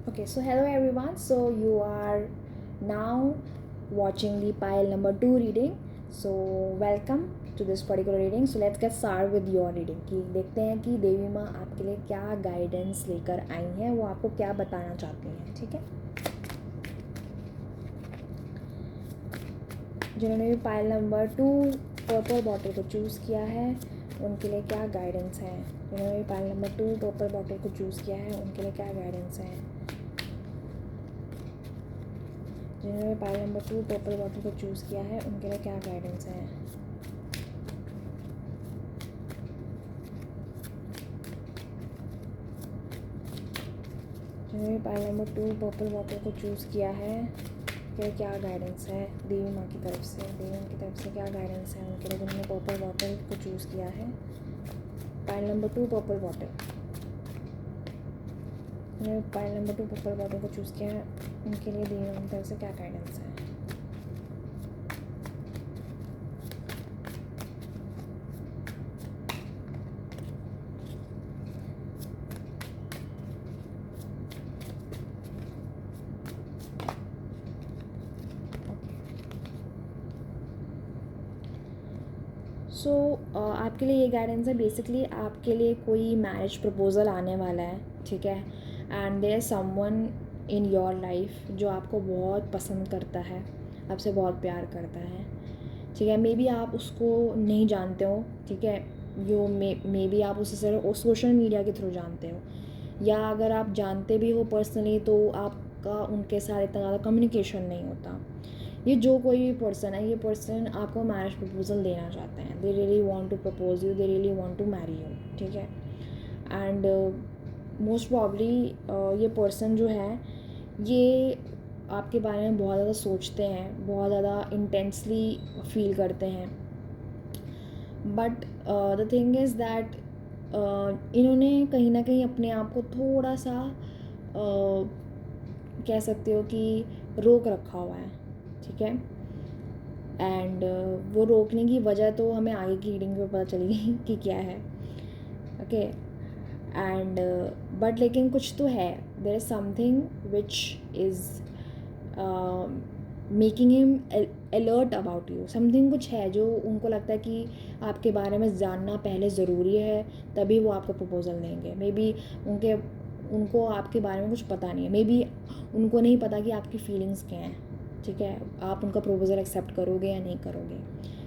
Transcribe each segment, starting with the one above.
Okay, so hello everyone. So you are now watching the pile number 2 reading. So welcome to this particular reading. So let's get started with your reading कि देखते हैं कि देवी माँ आपके लिए क्या guidance लेकर आई हैं, वो आपको क्या बताना चाहती हैं. ठीक है, जिन्होंने भी पाइल नंबर 2 पर्पल बॉटल को चूज़ किया है उनके लिए क्या गाइडेंस है. जिन्होंने भी पाइल नंबर 2 पर्पल बॉटल को चूज़ किया है उनके लिए क्या गाइडेंस है. जिन्होंने पाइल नंबर 2 पर्पल बॉटल को चूज़ किया है उनके लिए क्या गाइडेंस है. जिन्होंने पाइल नंबर 2 पर्पल बॉटल को चूज़ किया है उनके क्या गाइडेंस है देवी माँ की तरफ से. देवी माँ की तरफ से क्या गाइडेंस है उनके लिए जिन्होंने पर्पल बॉटल को चूज़ किया है. Pile number 2 purple bottle. जिन्होंने पाइल नंबर 2 पर्पल बॉटल को चूज़ किया है उनके लिए देवी माँ की तरफ से क्या गाइडेंस है. सो आपके लिए ये गाइडेंस है. बेसिकली आपके लिए कोई मैरिज प्रपोज़ल आने वाला है. ठीक है, and there someone in your life जो आपको बहुत पसंद करता है, आपसे बहुत प्यार करता है. ठीक है, मे बी आप उसको नहीं जानते हो. ठीक है, यो मे बी आप उसे सिर्फ सोशल मीडिया के थ्रू जानते हो, या अगर आप जानते भी हो पर्सनली तो आपका उनके साथ इतना ज़्यादा कम्युनिकेशन नहीं होता. ये जो कोई भी पर्सन है, ये पर्सन आपको मैरिज प्रपोजल देना चाहते हैं. They really want to propose you, they really want to marry you. ठीक है, एंड मोस्ट प्रॉब्ली ये पर्सन जो है ये आपके बारे में बहुत ज़्यादा सोचते हैं, बहुत ज़्यादा इंटेंसली फील करते हैं. But the thing is that इन्होंने कहीं ना कहीं अपने आप को थोड़ा सा कह सकते हो कि रोक रखा हुआ है. ठीक है, एंड वो रोकने की वजह तो हमें आगे की रीडिंग में पता चलेगी कि क्या है. ओके, एंड बट लेकिन कुछ तो है. There is something which is making him alert about you. Something कुछ है जो उनको लगता है कि आपके बारे में जानना पहले ज़रूरी है, तभी वो आपको प्रपोज़ल देंगे. मे बी उनको आपके बारे में कुछ पता नहीं है. मे बी उनको नहीं पता कि आपकी फीलिंग्स क्या हैं. ठीक है, आप उनका प्रपोज़ल एक्सेप्ट करोगे या नहीं करोगे.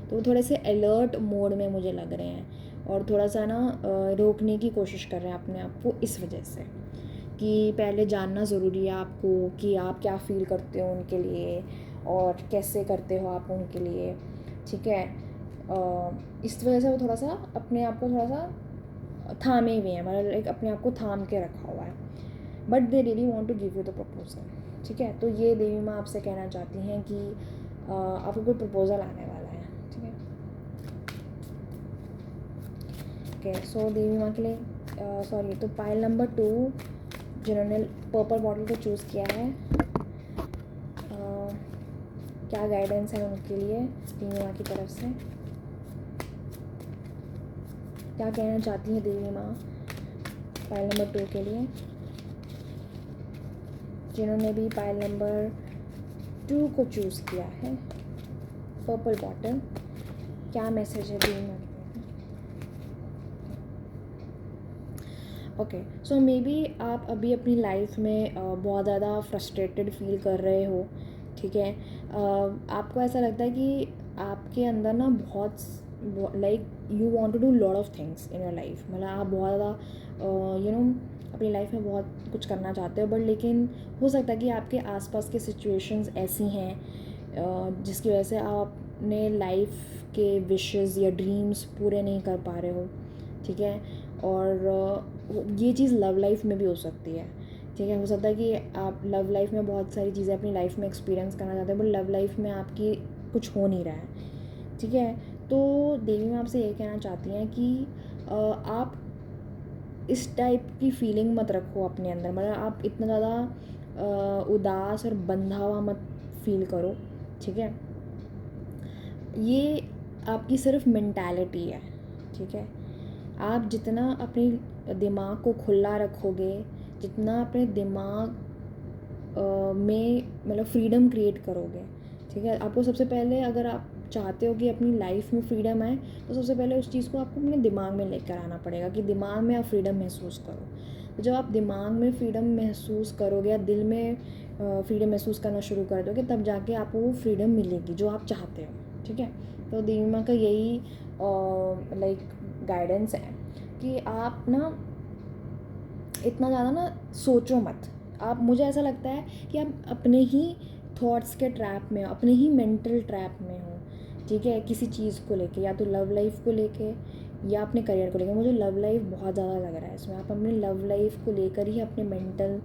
तो वो थोड़े से अलर्ट मोड में मुझे लग रहे हैं, और थोड़ा सा ना रोकने की कोशिश कर रहे हैं अपने आप को, इस वजह से कि पहले जानना ज़रूरी है आपको कि आप क्या फ़ील करते हो उनके लिए और कैसे करते हो आप उनके लिए. ठीक है, इस वजह से वो थोड़ा सा अपने आप को थोड़ा सा थामे हुए हैं, मतलब एक अपने आप को थाम के रखा हुआ है. But they really want to give you the proposal. ठीक है, तो ये देवी माँ आपसे कहना चाहती हैं कि आपको कोई प्रपोज़ल आने वाला है. ठीक है, ओके. सो देवी माँ के लिए सॉरी, तो पाइल नंबर 2 जिन्होंने पर्पल बॉटल को चूज़ किया है, क्या गाइडेंस है उनके लिए देवी माँ की तरफ से. क्या कहना चाहती है देवी माँ पाइल नंबर 2 के लिए. जिन्होंने भी पाइल नंबर 2 को चूज़ किया है, पर्पल बॉटल, क्या मैसेज है देवी माँ. ओके, सो मे बी आप अभी अपनी लाइफ में बहुत ज़्यादा फ्रस्ट्रेटेड फील कर रहे हो. ठीक है, आपको ऐसा लगता है कि आपके अंदर ना बहुत like you want to do lot of things in your life. मतलब आप बहुत ज़्यादा अपनी लाइफ में बहुत कुछ करना चाहते हो, बट लेकिन हो सकता है कि आपके आसपास के सिचुएशंस ऐसी हैं जिसकी वजह से आपने लाइफ के विशेस या ड्रीम्स पूरे नहीं कर पा रहे हो. ठीक है, और ये चीज़ लव लाइफ में भी हो सकती है. ठीक है, हो सकता है कि आप लव लाइफ में बहुत सारी चीज़ें अपनी लाइफ में एक्सपीरियंस करना चाहते हैं, बट लव लाइफ में आपकी कुछ हो नहीं रहा है. ठीक है, तो देवी मैं आपसे ये कहना चाहती हैं कि आप इस टाइप की फीलिंग मत रखो अपने अंदर. मतलब आप इतना ज़्यादा उदास और बंधा हुआ मत फील करो. ठीक है, ये आपकी सिर्फ मेंटालिटी है. ठीक है, आप जितना अपने दिमाग को खुला रखोगे, जितना अपने दिमाग में मतलब फ्रीडम क्रिएट करोगे, ठीक है। आपको सबसे पहले, अगर आप चाहते हो कि अपनी लाइफ में फ्रीडम आए, तो सबसे पहले उस चीज़ को आपको अपने दिमाग में लेकर आना पड़ेगा कि दिमाग में आप फ्रीडम महसूस करो। तो जब आप दिमाग में फ्रीडम महसूस करोगे या दिल में फ्रीडम महसूस करना शुरू कर दोगे, तब जाके आपको वो फ्रीडम मिलेगी जो आप चाहते हो, ठीक है। तो देवी माँ का यही लाइक गाइडेंस है कि आप ना इतना ज़्यादा ना सोचो मत। आप, मुझे ऐसा लगता है कि आप अपने ही थॉट्स के ट्रैप में हो, अपने ही मेंटल ट्रैप में हो, ठीक है, किसी चीज़ को लेके, या तो लव लाइफ को लेके या अपने करियर को लेके। मुझे लव लाइफ बहुत ज़्यादा लग रहा है इसमें। आप अपने लव लाइफ को लेकर ही अपने मेंटल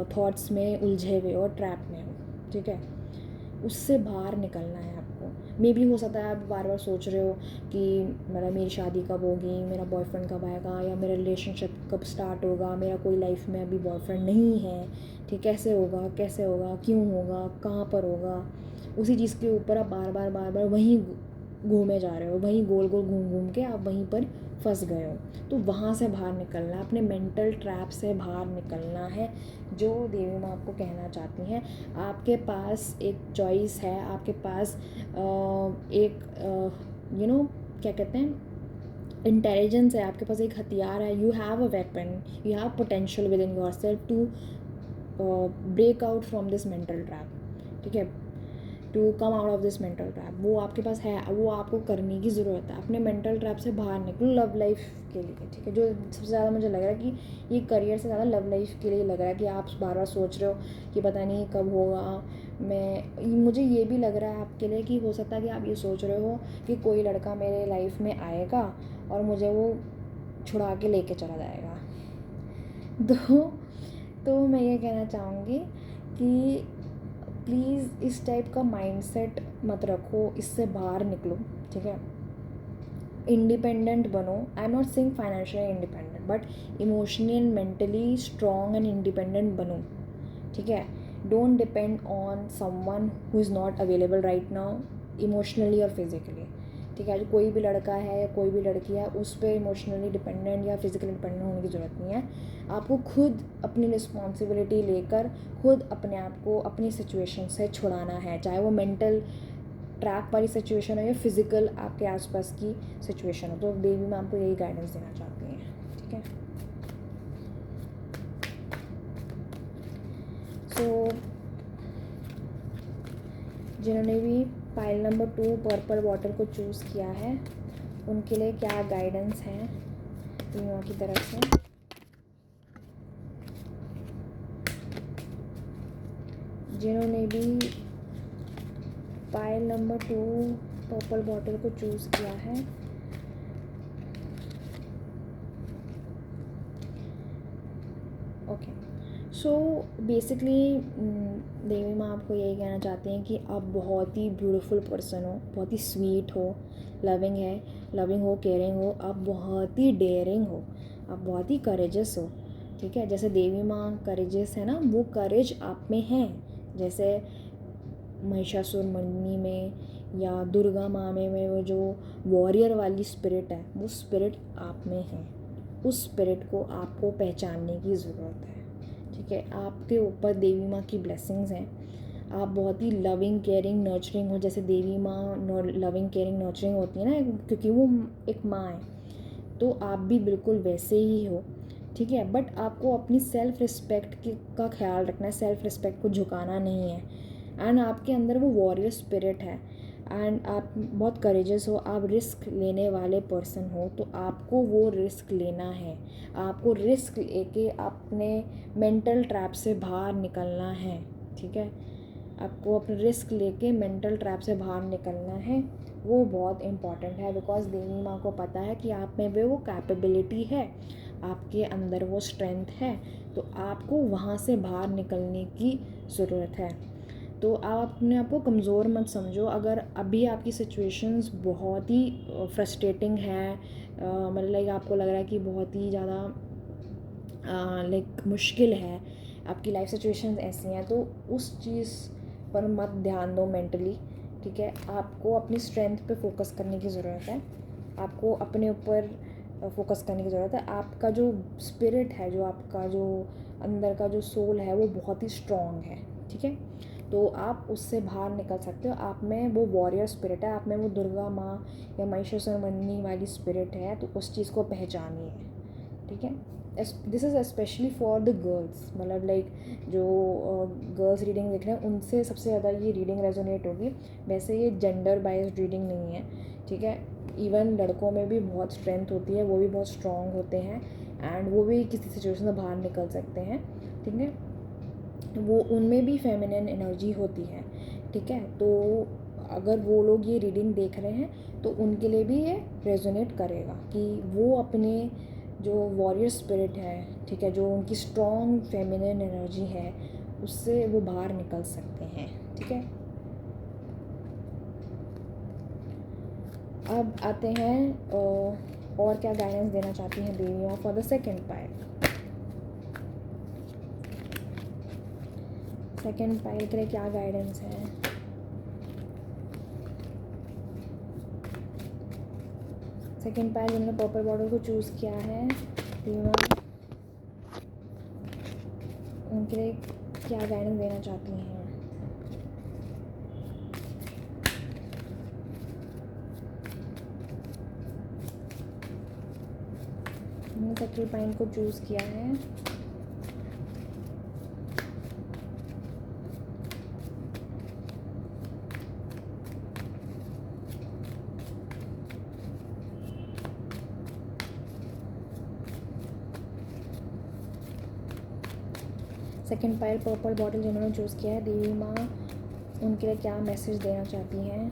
थॉट्स में उलझे हुए और ट्रैप में हो, ठीक है। उससे बाहर निकलना है आपको। मे भी हो सकता है आप बार बार सोच रहे हो कि मतलब मेरी शादी कब होगी, मेरा बॉयफ्रेंड कब आएगा, या मेरा रिलेशनशिप कब स्टार्ट होगा, मेरा कोई लाइफ में अभी बॉयफ्रेंड नहीं है, ठीक, कैसे होगा, कैसे होगा, क्यों होगा, कहाँ पर होगा। उसी चीज़ के ऊपर आप बार बार वहीं घूमे जा रहे हो, वहीं गोल गोल घूम घूम के आप वहीं पर फंस गए हो। तो वहाँ से बाहर निकलना है, अपने मेंटल ट्रैप से बाहर निकलना है, जो देवी माँ आपको कहना चाहती हैं। आपके पास एक चॉइस है, आपके पास एक क्या कहते हैं, इंटेलिजेंस है, आपके पास एक हथियार है। You have a weapon, you have potential within yourself to break out from this mental trap, ठीक है, to come out of this mental trap. वो आपके पास है, वो आपको करने की ज़रूरत है। अपने मेंटल ट्रैप से बाहर निकलो लव लाइफ के लिए, ठीक है। जो सबसे ज़्यादा मुझे लग रहा है कि ये करियर से ज़्यादा लव लाइफ के लिए लग रहा है कि आप बार बार सोच रहे हो कि पता नहीं कब होगा। मुझे ये भी लग रहा है आपके लिए कि हो सकता है कि आप ये सोच रहे हो कि कोई लड़का मेरे लाइफ में आएगा और मुझे वो छुड़ा के लेके चला जाएगा। तो मैं ये कहना चाहूँगी कि प्लीज़ इस टाइप का माइंडसेट मत रखो, इससे बाहर निकलो, ठीक है। इंडिपेंडेंट बनो। I am not saying financially independent, but emotionally and mentally strong and independent बनो, ठीक है। Don't depend on someone who is not available right now, emotionally और फिजिकली, ठीक है। जो कोई भी लड़का है या कोई भी लड़की है, उस पर इमोशनली डिपेंडेंट या फिजिकली डिपेंडेंट होने की ज़रूरत नहीं है। आपको खुद अपनी रिस्पॉन्सिबिलिटी लेकर खुद अपने आप को अपनी सिचुएशन से छुड़ाना है, चाहे वो मेंटल ट्रैप वाली सिचुएशन हो या फिज़िकल आपके आसपास की सिचुएशन हो। तो देवी मैम आपको यही गाइडेंस देना चाहती हैं, ठीक है। सो जिन्होंने भी पाइल नंबर 2 पर्पल वाटर को चूज़ किया है, उनके लिए क्या गाइडेंस है देवी की तरफ से। जिन्होंने भी पाइल नंबर 2 पर्पल बॉटल को चूज़ किया है, ओके। सो बेसिकली देवी माँ आपको यही कहना चाहते हैं कि आप बहुत ही ब्यूटीफुल पर्सन हो, बहुत ही स्वीट हो, लविंग हो, केयरिंग हो, आप बहुत ही डेयरिंग हो, आप बहुत ही करेजस हो, ठीक है। जैसे देवी माँ करेजस है ना, वो करेज आप में है। जैसे महिषासुरमर्दिनी में या दुर्गा माँ में वो जो वॉरियर वाली स्पिरिट है, वो स्पिरिट आप में है। उस स्पिरिट को आपको पहचानने की ज़रूरत है, ठीक है। आपके ऊपर देवी माँ की ब्लेसिंग्स हैं। आप बहुत ही लविंग केयरिंग नर्चरिंग हो, जैसे देवी माँ लविंग केयरिंग नर्चरिंग होती है ना, क्योंकि वो एक माँ है, तो आप भी बिल्कुल वैसे ही हो, ठीक है। बट आपको अपनी सेल्फ रिस्पेक्ट का ख्याल रखना है, सेल्फ रिस्पेक्ट को झुकाना नहीं है। एंड आपके अंदर वो वॉरियर स्पिरिट है, एंड आप बहुत करेजस हो, आप रिस्क लेने वाले पर्सन हो, तो आपको वो रिस्क लेना है। आपको रिस्क लेके अपने मेंटल ट्रैप से बाहर निकलना है, ठीक है। आपको अपने रिस्क लेके मेंटल ट्रैप से बाहर निकलना है, वो बहुत इम्पॉर्टेंट है। बिकॉज देवी माँ को पता है कि आप में भी वो कैपेबिलिटी है, आपके अंदर वो स्ट्रेंथ है, तो आपको वहाँ से बाहर निकलने की ज़रूरत है। तो आप अपने आप को कमज़ोर मत समझो। अगर अभी आपकी सिचुएशंस बहुत ही फ्रस्ट्रेटिंग है, मतलब लाइक आपको लग रहा है कि बहुत ही ज़्यादा लाइक मुश्किल है, आपकी लाइफ सिचुएशंस ऐसी हैं, तो उस चीज़ पर मत ध्यान दो मेंटली, ठीक है। आपको अपनी स्ट्रेंथ पे फोकस करने की ज़रूरत है, आपको अपने ऊपर फोकस करने की ज़रूरत है। आपका जो स्पिरिट है, जो आपका जो अंदर का जो सोल है वो बहुत ही स्ट्रॉन्ग है, ठीक है। तो आप उससे बाहर निकल सकते हो। आप में वो वॉरियर स्पिरिट है, आप में वो दुर्गा माँ या महिषासुरमर्दिनी वाली स्पिरिट है, तो उस चीज़ को पहचानिए, ठीक है। This is specially for the girls, मतलब लाइक जो गर्ल्स रीडिंग देख रहे हैं उनसे सबसे ज़्यादा ये रीडिंग रेजोनेट होगी। वैसे ये जेंडर बाइज्ड रीडिंग नहीं है, ठीक है। इवन लड़कों में भी बहुत स्ट्रेंथ होती है, वो भी बहुत स्ट्रॉन्ग होते हैं एंड वो भी किसी सिचुएशन से बाहर निकल सकते हैं, ठीक है। वो उनमें भी फेमिनिन एनर्जी होती है, ठीक है। तो अगर वो लोग ये रीडिंग देख रहे हैं तो उनके लिए भी ये रेजोनेट करेगा कि वो अपने जो वॉरियर स्पिरिट है, ठीक है, जो उनकी स्ट्रॉन्ग फेमिनिन एनर्जी है उससे वो बाहर निकल सकते हैं, ठीक है। अब आते हैं और क्या गाइडेंस देना चाहती हैं देवी माँ for the second pile. Second pile के लिए क्या गाइडेंस है? सेकेंड पाइल जिन्होंने पर्पल बॉर्डर को चूज़ किया है देवी माँ, उनके लिए क्या गाइडेंस देना चाहती हैं? उन्होंने सेकेंड पाइल को चूज़ किया है। सेकेंड पाइल पर्पल बॉटल जिन्होंने चूज़ किया है देवी माँ, उनके लिए क्या मैसेज देना चाहती हैं?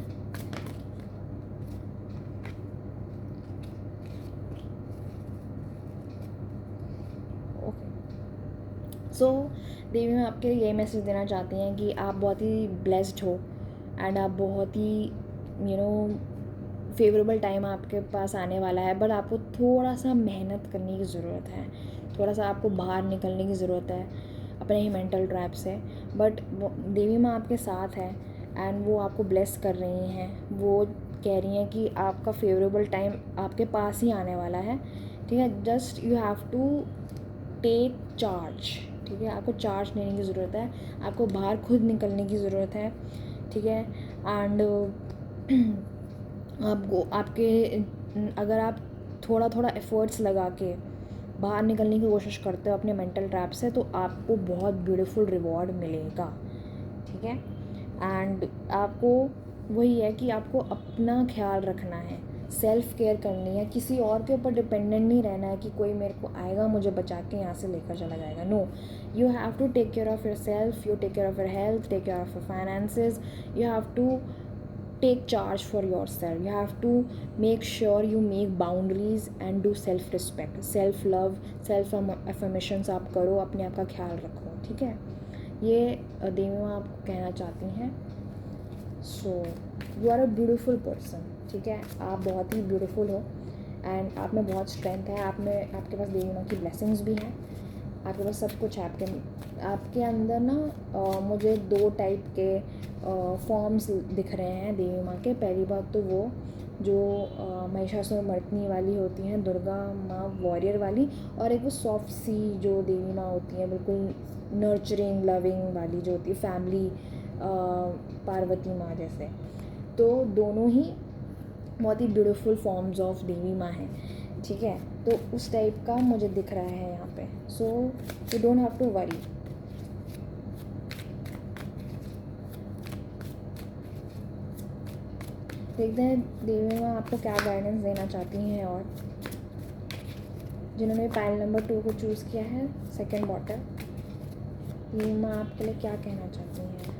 ओके, सो देवी माँ आपके लिए ये मैसेज देना चाहती हैं कि आप बहुत ही ब्लेस्ड हो एंड आप बहुत ही फेवरेबल टाइम आपके पास आने वाला है, बट आपको थोड़ा सा मेहनत करने की ज़रूरत है, थोड़ा सा आपको बाहर निकलने की ज़रूरत है अपने ही मेंटल ट्रैप से। बट देवी माँ आपके साथ है एंड वो आपको ब्लेस कर रही हैं। वो कह रही हैं कि आपका फेवरेबल टाइम आपके पास ही आने वाला है, ठीक है। Just you have to take charge, ठीक है। आपको चार्ज लेने की ज़रूरत है, आपको बाहर खुद निकलने की ज़रूरत है, ठीक है। एंड आपको आपके अगर आप थोड़ा थोड़ा एफ़र्ट्स लगा के बाहर निकलने की कोशिश करते हो अपने मेंटल ट्रैप से, तो आपको बहुत ब्यूटीफुल रिवॉर्ड मिलेगा, ठीक है। एंड आपको वही है कि आपको अपना ख्याल रखना है, सेल्फ केयर करनी है, किसी और के ऊपर डिपेंडेंट नहीं रहना है कि कोई मेरे को आएगा मुझे बचा के यहाँ से लेकर चला जाएगा। No, you have to take care of yourself, you take care of your health, take care of your finances, you have to take charge for yourself. You have to make sure you make boundaries and do self respect, self love, self affirmations आप करो, अपने आप का ख्याल रखो, ठीक है। ये देवी माँ आपको कहना चाहती हैं। So you are a beautiful person, ठीक है। आप बहुत ही ब्यूटीफुल हो एंड आप में बहुत स्ट्रेंथ है, आप में आपके पास देवी माँ की ब्लेसिंग्स भी हैं, आपके पास सब कुछ है। आपके अंदर ना मुझे 2 टाइप के फॉर्म्स दिख रहे हैं देवी माँ के। पहली बात तो वो जो महिषासुरमर्दिनी वाली होती हैं, दुर्गा माँ वॉरियर वाली, और एक वो सॉफ्ट सी जो देवी माँ होती हैं, बिल्कुल नर्चरिंग लविंग वाली जो होती है, फैमिली पार्वती माँ जैसे। तो दोनों ही बहुत ही ब्यूटीफुल फॉर्म्स ऑफ देवी माँ हैं, ठीक है। तो उस टाइप का मुझे दिख रहा है यहाँ पे। So you don't have to worry. देखते हैं देवी माँ आपको क्या गाइडेंस देना चाहती हैं। और जिन्होंने पाइल नंबर 2 को चूज़ किया है, सेकंड बॉटल, देवी माँ आपके लिए क्या कहना चाहती हैं?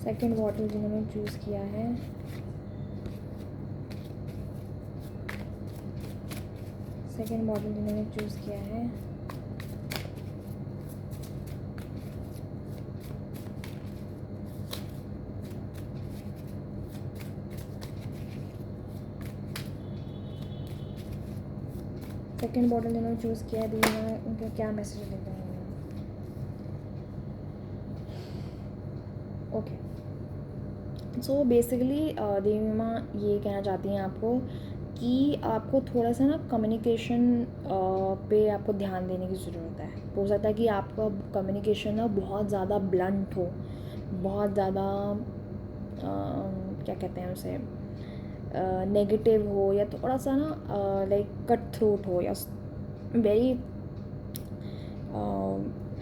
सेकंड बॉटल जिन्होंने चूज़ किया है, सेकंड बॉटल जिन्होंने चूज़ किया है, सेकंड बॉटल जिन्होंने चूज़ किया है देवी माँ उनका क्या मैसेज देते हैं? ओके, सो बेसिकली देवी माँ ये कहना चाहती हैं आपको कि आपको थोड़ा सा ना कम्युनिकेशन पे आपको ध्यान देने की ज़रूरत है। हो सकता है कि आपका कम्युनिकेशन ना बहुत ज़्यादा ब्लंट हो, बहुत ज़्यादा क्या कहते हैं उसे, नेगेटिव हो, या थोड़ा सा ना लाइक कट थ्रोट हो, या वेरी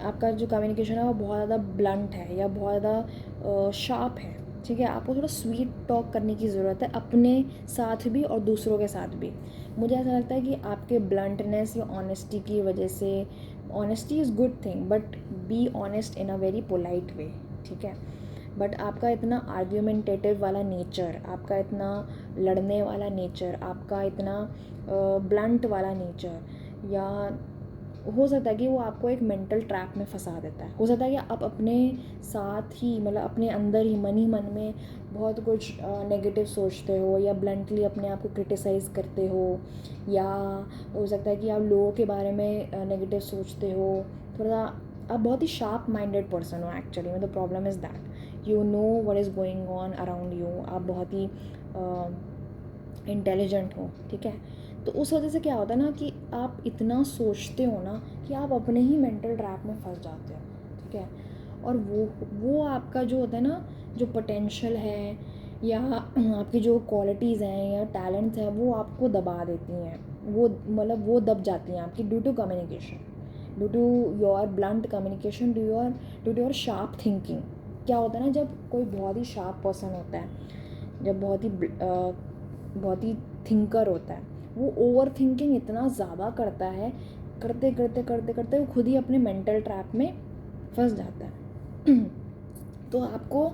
आपका जो कम्युनिकेशन है वो बहुत ज़्यादा ब्लंट है या बहुत ज़्यादा शार्प है। ठीक है, आपको थोड़ा स्वीट टॉक करने की ज़रूरत है, अपने साथ भी और दूसरों के साथ भी। मुझे ऐसा लगता है कि आपके ब्लंटनेस या ऑनेस्टी की वजह से, honesty is good thing but be honest in a very polite way. ठीक है, बट आपका इतना आर्ग्यूमेंटेटिव वाला नेचर, आपका इतना लड़ने वाला नेचर, आपका इतना ब्लंट वाला नेचर, या हो सकता है कि वो आपको एक मेंटल ट्रैप में फंसा देता है। हो सकता है कि आप अपने साथ ही, मतलब अपने अंदर ही मन में बहुत कुछ नेगेटिव सोचते हो, या ब्लंटली अपने आप को क्रिटिसाइज़ करते हो, या हो सकता है कि आप लोगों के बारे में नेगेटिव सोचते हो। थोड़ा आप बहुत ही शार्प माइंडेड पर्सन हो एक्चुअली में। The problem is that you know what is going on around you. आप बहुत ही इंटेलिजेंट हो। ठीक है, तो उस वजह से क्या होता है ना कि आप इतना सोचते हो ना कि आप अपने ही मेंटल ट्रैप में फंस जाते हो। ठीक है, और वो आपका जो होता है ना, जो पोटेंशियल है या आपकी जो क्वालिटीज़ हैं या टैलेंट्स हैं, वो आपको दबा देती हैं। वो मतलब वो दब जाती हैं आपकी, due to communication, due to your blunt communication, due to your sharp thinking. क्या होता है ना, जब कोई बहुत ही शार्प पर्सन होता है, जब बहुत ही थिंकर होता है, वो ओवर थिंकिंग इतना ज़्यादा करता है, करते करते करते करते वो खुद ही अपने मेंटल ट्रैप में फंस जाता है। तो आपको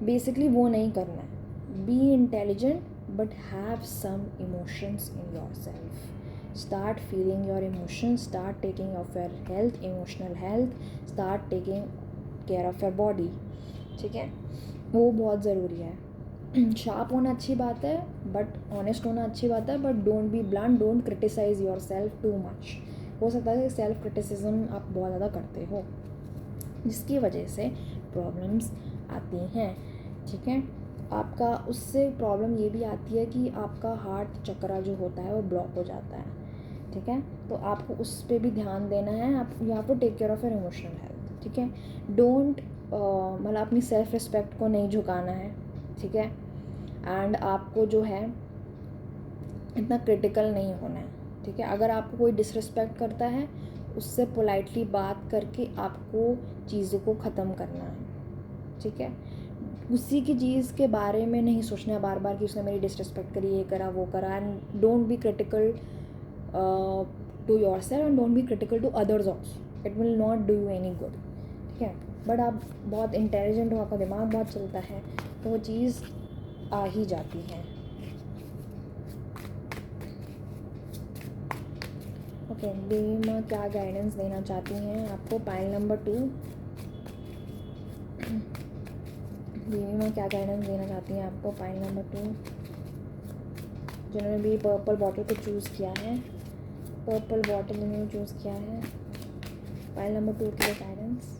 बेसिकली वो नहीं करना है। Be intelligent but have some emotions in yourself. Start feeling your emotions, start taking of your health, emotional health, start taking care of your body. ठीक है, वो बहुत ज़रूरी है। शार्प होना अच्छी बात है, बट ऑनेस्ट होना अच्छी बात है, but don't be blunt, don't criticise yourself too much. हो सकता है कि सेल्फ क्रिटिसिज्म आप बहुत ज़्यादा करते हो, जिसकी वजह से प्रॉब्लम्स आती हैं। ठीक है, आपका उससे प्रॉब्लम ये भी आती है कि आपका हार्ट चक्रा जो होता है वो ब्लॉक हो जाता है। ठीक है, तो आपको उस पर भी ध्यान देना है। आप you have to take care of your emotional health. ठीक है, डोंट मतलब अपनी सेल्फ रिस्पेक्ट को नहीं झुकाना है। ठीक है, एंड आपको जो है इतना क्रिटिकल नहीं होना है। ठीक है, अगर आपको कोई डिसरिस्पेक्ट करता है, उससे पोलाइटली बात करके आपको चीज़ों को ख़त्म करना है। ठीक है, उसी की चीज़ के बारे में नहीं सोचना है बार बार कि उसने मेरी डिसरिस्पेक्ट करी, ये करा वो करा। And don't be critical to yourself and don't be critical to others also. It will not do you any good. ठीक है, बट आप बहुत इंटेलिजेंट हो, आपका दिमाग बहुत चलता है, तो वो चीज़ आ ही जाती है। ओके, देवी माँ क्या गाइडेंस देना चाहती हैं आपको? पाइल नंबर 2, देवी माँ क्या गाइडेंस देना चाहती हैं आपको? पाइल नंबर 2, जिन्होंने भी पर्पल बॉटल को चूज़ किया है, पर्पल बॉटल जिन्होंने चूज़ किया है, पाइल नंबर 2 के लिए गाइडेंस।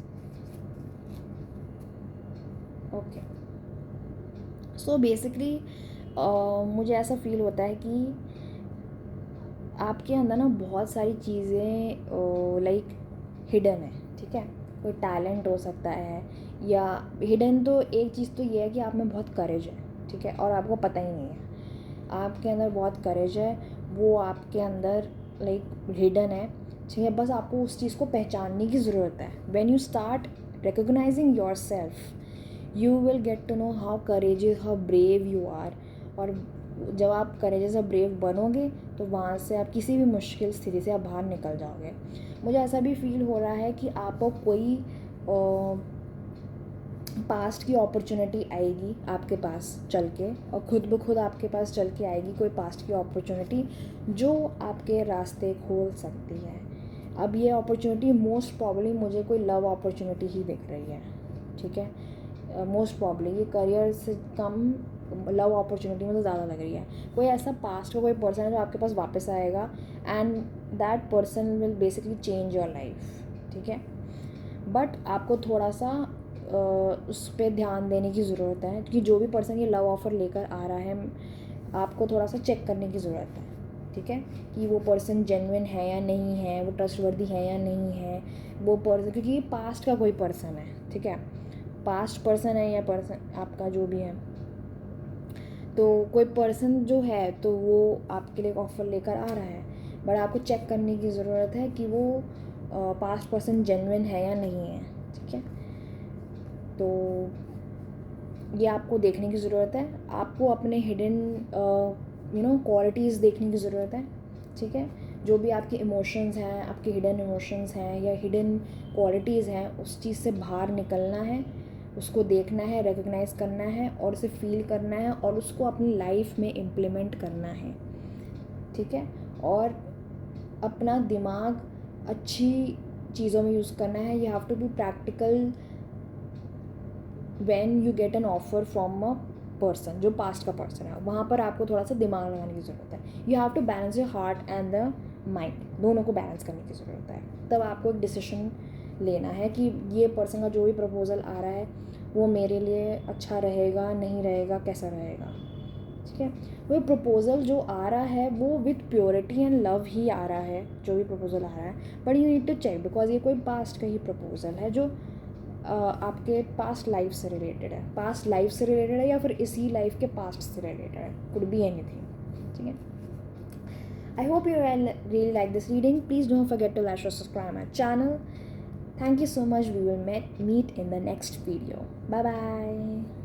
ओके, सो बेसिकली मुझे ऐसा फील होता है कि आपके अंदर ना बहुत सारी चीज़ें लाइक हिडन है। ठीक है, कोई टैलेंट हो सकता है, या हिडन तो एक चीज़ तो ये है कि आप में बहुत करेज है। ठीक है, और आपको पता ही नहीं है आपके अंदर बहुत करेज है, वो आपके अंदर लाइक हिडन है। ठीक है, बस आपको उस चीज़ को पहचानने की ज़रूरत है। When you start recognising yourself, you will get to know how courageous, how brave you are. और जब आप करेजियस और ब्रेव बनोगे तो वहाँ से आप किसी भी मुश्किल स्थिति से आप बाहर निकल जाओगे। मुझे ऐसा भी फील हो रहा है कि आपको कोई पास्ट की अपॉर्चुनिटी आएगी आपके पास चल के, और खुद ब खुद आपके पास चल के आएगी कोई पास्ट की अपॉर्चुनिटी जो आपके रास्ते खोल सकती है। अब ये अपॉर्चुनिटी मोस्ट प्रॉब्ली मुझे कोई लव अपॉर्चुनिटी ही दिख रही है। ठीक है, मोस्ट प्रॉब्ली ये करियर से कम लव अपॉर्चुनिटी मुझे ज़्यादा लग रही है। कोई ऐसा पास्ट का कोई पर्सन है जो आपके पास वापस आएगा, and that person will basically change your life. ठीक है, बट आपको थोड़ा सा उस पर ध्यान देने की ज़रूरत है, क्योंकि जो भी पर्सन ये लव ऑफ़र लेकर आ रहा है, आपको थोड़ा सा चेक करने की ज़रूरत है, ठीक है, कि वो पर्सन जेन्युइन है या नहीं है, वो ट्रस्टवर्दी है या नहीं है वो पर्सन, क्योंकि ये पास्ट का कोई पर्सन है, ठीक है, पास्ट पर्सन है या पर्सन आपका जो भी है, तो कोई पर्सन जो है तो वो आपके लिए ऑफ़र लेकर आ रहा है, बट आपको चेक करने की ज़रूरत है कि वो पास्ट पर्सन जेन्युइन है या नहीं है, ठीक है। तो ये आपको देखने की ज़रूरत है, आपको अपने हिडन क्वालिटीज़ देखने की ज़रूरत है, ठीक है, जो भी आपके इमोशंस हैं, आपके हिडन इमोशंस हैं या हिडन क्वालिटीज़ हैं, उस चीज़ से बाहर निकलना है, उसको देखना है, रिकग्नाइज़ करना है और उसे फील करना है और उसको अपनी लाइफ में इम्प्लीमेंट करना है, ठीक है, और अपना दिमाग अच्छी चीज़ों में यूज़ करना है। You have to be practical when you get an offer from a person जो पास्ट का पर्सन है, वहाँ पर आपको थोड़ा सा दिमाग लगाने की ज़रूरत है। You have to balance your heart and the mind, दोनों को बैलेंस करने की ज़रूरत है, तब आपको एक डिसीजन लेना है कि ये पर्सन का जो भी प्रपोज़ल आ रहा है वो मेरे लिए अच्छा रहेगा, नहीं रहेगा, कैसा रहेगा, ठीक है। वो प्रपोज़ल जो आ रहा है वो विथ प्योरिटी एंड लव ही आ रहा है, जो भी प्रपोज़ल आ रहा है, but you need to check because ये कोई पास्ट का ही प्रपोज़ल है जो आपके पास्ट लाइफ से रिलेटेड है, पास्ट लाइफ से रिलेटेड है या फिर इसी लाइफ के पास्ट से रिलेटेड है, कुड बी एनीथिंग, ठीक है। I hope you really like this reading. Please don't forget to like or subscribe my channel. Thank you so much. We will meet in the next video. Bye bye.